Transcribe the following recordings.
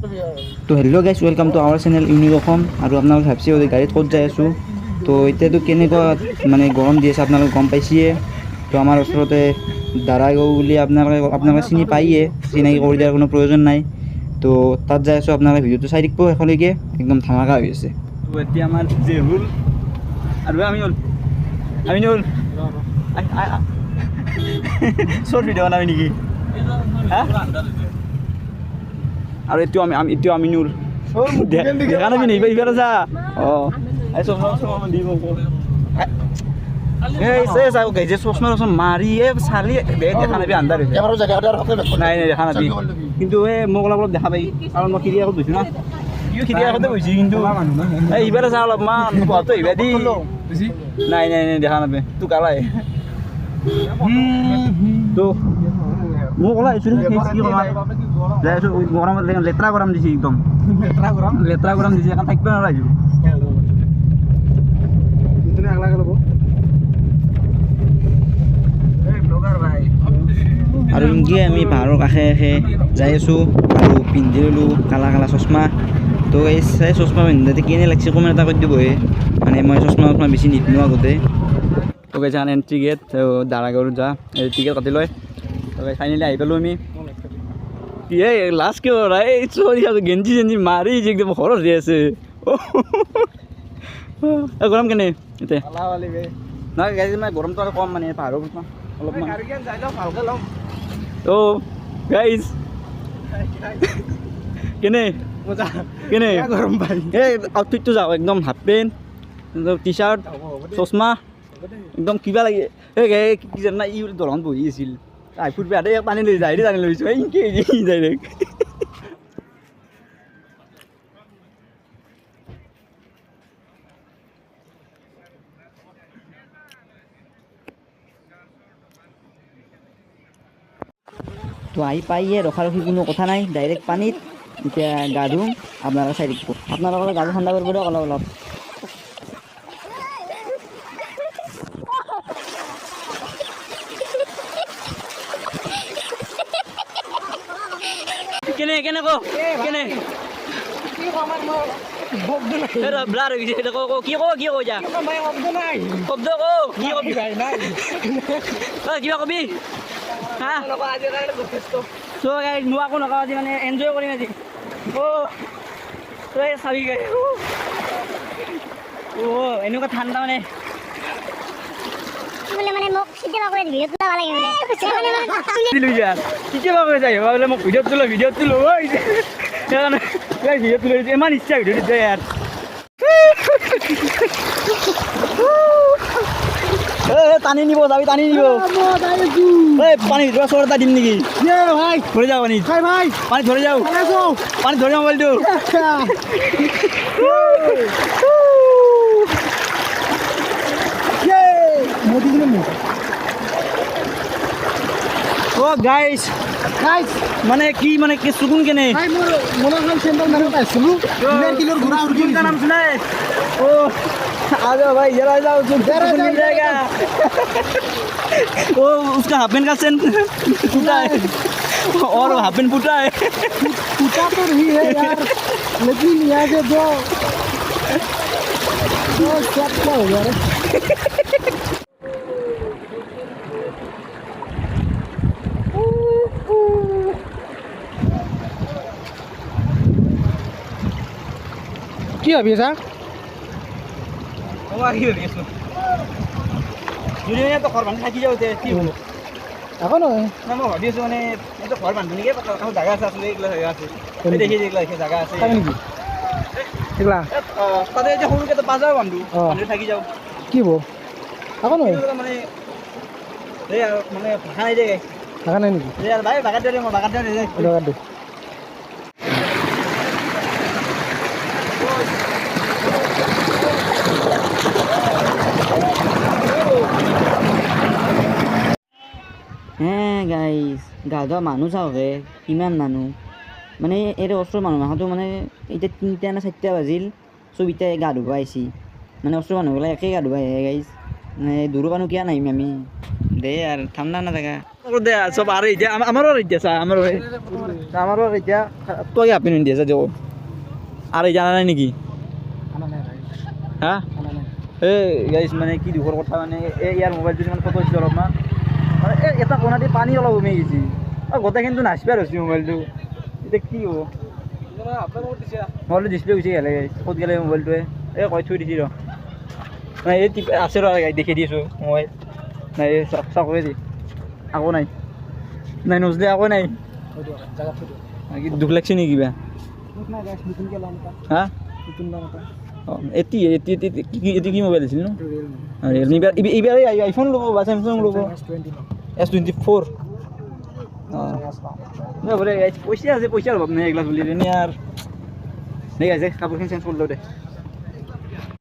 তো hello' guys, welcome to our channel unique Assam. আৰু আপোনালোকে ভাবিছে যে গাড়ীত ক'ত যাই আছোঁ। তো এতিয়াতো কেনেকুৱা মানে গৰম দি আছে আপোনালোকে গম পাইছিয়ে। তো আমাৰ ওচৰতে দাৰাগাঁও বুলি আপোনালোকে চিনি পায়েই, চিনাকি কৰি দিয়াৰ কোনো প্ৰয়োজন নাই। তো তাত যাই আছোঁ, আপোনালোকে ভিডিঅ'টো চাই থাকিব শেষলৈকে, একদম ধামাকা হৈ আছে। তো এতিয়া আমাৰ জেহুল আৰু আমিনুল চৰ্ট ভিডিঅ' বনাবি নেকি? আৰু এইটো আমিনুল দেখা নাবি নি এইবাৰ যা। চশমা মাৰি চালি দেখা নাবি আন্ধাৰ নাই দেখা নাবি। কিন্তু মোক অলপ অলপ দেখা পাই, কাৰণ মই খিৰিকী আগত গৈছোঁ না। ইও খিৰিকী আগতে গৈছে, কিন্তু এইবাৰ চা অলপমান পোৱাটো আহিবা দি। নাই নাই নাই দেখা নাপায় তোক কালাই। তো মোক ওলাই আহিছোঁ যাই আছোঁ গৰমত, লেতেৰা গৰম দিছে, একদম লেতেৰা গৰম দিছে, এখন থাকিব নোৱাৰা আহিছোঁ। আৰু এনেকৈ আমি পাহাৰৰ কাষে কাষে যাই আছোঁ আৰু পিন্ধি ল'লোঁ কালা কালা চশমা। তো এই চাই চশমা পিন্ধাতে কেনে লাগিছে কমেণ্ট এটা কৰি দিবহে। মানে মই চশমা বেছি নিপিন্ধো আগতে। তো গাইছে এণ্ট্ৰি গেট দাৰাগাঁৱত যা টিকেট কাটি লয়। তো ফাইনেলি আহি পালোঁ আমি। এই লাষ্ট কিয় এই চৰি গেঞ্জি চেঞ্জি মাৰি একদম ঘৰত দি আছে। গৰম কেনে এতিয়া? নহয় গাড়ী মানে গৰমটো আৰু কম, মানে পাহাৰৰ অলপমান। অ' গাইজ কেনে কেনে গৰম পাই এই আউটফিটটো যাওঁ, একদম হাফ পেণ্ট, টি চাৰ্ট, চশমা, একদম কিবা লাগে। এই কি জানা, ই দলঙত বহি আছিল, ফুট বেয়া পানী লৈ যায় টানি লৈছোঁ ডাইৰেক্ট। তো আহি পাইয়ে ৰখাৰখি কোনো কথা নাই, ডাইৰেক্ট পানীত এতিয়া গা ধুম। আপোনালোকে চাই থাকিব, আপোনালোকৰ গাটো ঠাণ্ডা কৰিব দিয়ক অলপ অলপ। কেনে কেনে কো কেনে ব্লাৰ হৈ গৈছে, কি কৈ যা শব্দ কো কি কবি কিবা কবি হা নোৱাকো নকওঁ আজি, মানে এনজয় কৰিম আজি। তই চাবি গাড়ী এনেকুৱা ঠাণ্ডা মানে মোক কেতিয়াবা কৰি যায় বোলে মোক ভিডিঅ'ত তোলো সেইকাৰণে ভিডিঅ'ত তুলি ইমান ইচ্ছা ভিডিঅ'ত যায় ইয়াৰ। টানি নিব যাবি, টানি নিব এই পানী ভিতৰত চৰ এটা দিম নেকি? ধৰি যাওঁ পানীত, পানীত ধৰি যাওঁ, পানীত ধৰি যাওঁ মোবাইলটো। অ' গাইজ মানে কি চুকুন কেনে नाम सुना है? ओ आ जाओ भाई, जरा जाओ, मिल जाएगा। वो उसका हाफ पैंट का सेंट फूटा है, और हाफ पैंट फूटा है। फूटा तो नहीं है यार, लेकिन यहाँ से जो सब क्या हो गया रे। কি ভাবি আছা? তো ঘৰ বান্ধি থাকি যাওঁতে কি হ'ব? একো নহয়, মই ভাবি আছোঁ মানে এইটো ঘৰ বান্ধি নেকি, জাগা আছে আছিলে, এইগিলা জেগা আছে, দেখি এইগিলা জাগা আছে নেকি এইগিলা। তাতে এতিয়া সৰুকৈ এটা বাজাৰ বান্ধো, বান্ধি থাকি যাওঁ। কি হ'ব? একো নহয়, মানে এই আৰু মানে ভাষা নাই দে, থাকা নাই নেকি? ভাই বাগাত দে, মই বাগাত দে। গাইজ গা ধোৱা মানুহ চাওঁহে কিমান মানুহ, মানে এই ওচৰৰ মানুহ মাহতো মানে এতিয়া 3টা নে 4টা বাজিল, চব এতিয়া গা ধুব আহিছি। মানে ওচৰৰ মানুহবিলাক একেই গা ধুব আহে গাইজ, মানে দূৰৰ মানুহ কিয় নাহিম আমি দে আৰু ঠাণ্ডা না জেগা। দে সব আর এতিয়া আমারও এতিয়া চা আমারও এতিয়া তই আপনি দিয়ে যা যাও আর এই জানা নাই নাকি হ্যাঁ এই গাইছ মানে কি দুখৰ কথা মানে এই ইয়াৰ মোবাইলটো মানে ফটো দিছিল অলপমান মানে এটা কোণা দি পানী অলপ উমি গৈছে আৰু গোটেই কিন্তু নাচবাৰ হৈছে মোবাইলটো এতিয়া কি হ'ব মোবাইলটো ডিছপ্লে হৈছে গেলে ক'ত গেলে মোবাইলটোৱে এই কৈ থৈ দিছি ৰ নাই এই আছে ৰ দেখি দিছোঁ মোবাইল নাই এই চাকৰি দি আকৌ নাই নাই নজলে আকৌ নাই দুখ লাগছে নেকি কিবা হা এটি কি মোবাইল আছিল ন ৰিয়েলমি এইবাৰ আইফোন ল'ব বা চেমচাং ল'ব S24 অঁ বোলে পইচা আছে পইচাৰ অভাৱ নাই এইগিলা চলি এনেই আৰু ঠিক আছে কাপোৰখিনি চেঞ্জ কৰি লওঁ দে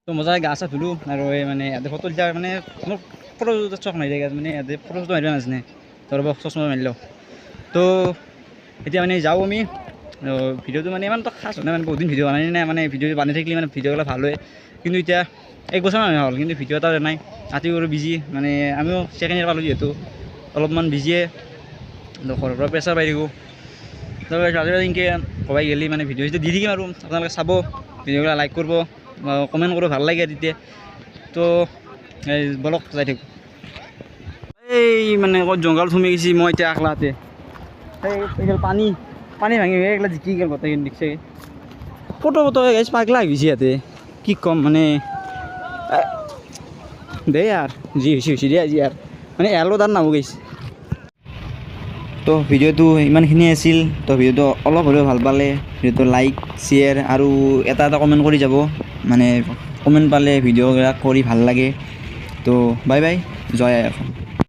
তো মজা গা চা ধুলোঁ আৰু এই মানে ইয়াতে ফটো দিছা মানে মোৰ ফটো চখ নাই যায় মানে ইয়াতে ফটো চটো মাৰিব নাজানে ধৰক চশমা মাৰি লওঁ তো এতিয়া মানে যাওঁ আমি ভিডিঅ'টো মানে ইমান তো খাছ হোৱা নাই মানে বহুত দিন ভিডিঅ' বনাই নাই মানে ভিডিঅ' বানি থাকিলে মানে ভিডিঅ'বিলাক ভাল হয় কিন্তু এতিয়া এক বছৰমান হ'ল কিন্তু ভিডিঅ' এটা নাই ৰাতি আৰু বিজি মানে আমিও ছেকেণ্ড ইয়েৰ পালোঁ যিহেতু অলপমান বিজিয়ে ঘৰৰ পৰা প্ৰেছাৰ পাই থাকোঁ তো ৰাতিপুৱা এনেকৈ ক'বাই গ'লে মানে ভিডিঅ' দি থাকিম আৰু আপোনালোকে চাব ভিডিঅ'বিলাক লাইক কৰিব কমেণ্ট কৰিব ভাল লাগে তেতিয়া তো বলক যাই থাকোঁ এই মানে ক'ত জংঘল সোমাই গৈছে মই এতিয়া একলাতে এই পানী পানী ভাঙি এইগিলা জিকি গ'ল গোটেইখিনি দেখিছে ফটো গাইছ পাগলা গৈছে ইয়াতে কি ক'ম মানে দে আৰু যি হৈছে দে আজি আৰু মানে এলো তাত নামো গৈছে তো ভিডিঅ'টো ইমানখিনিয়ে আছিল তো ভিডিঅ'টো অলপ হ'লেও ভাল পালে ভিডিঅ'টো লাইক শ্বেয়াৰ আৰু এটা কমেণ্ট কৰি যাব মানে কমেণ্ট পালে ভিডিঅ'বিলাক কৰি ভাল লাগে তো বাই বাই জয় আই অসম।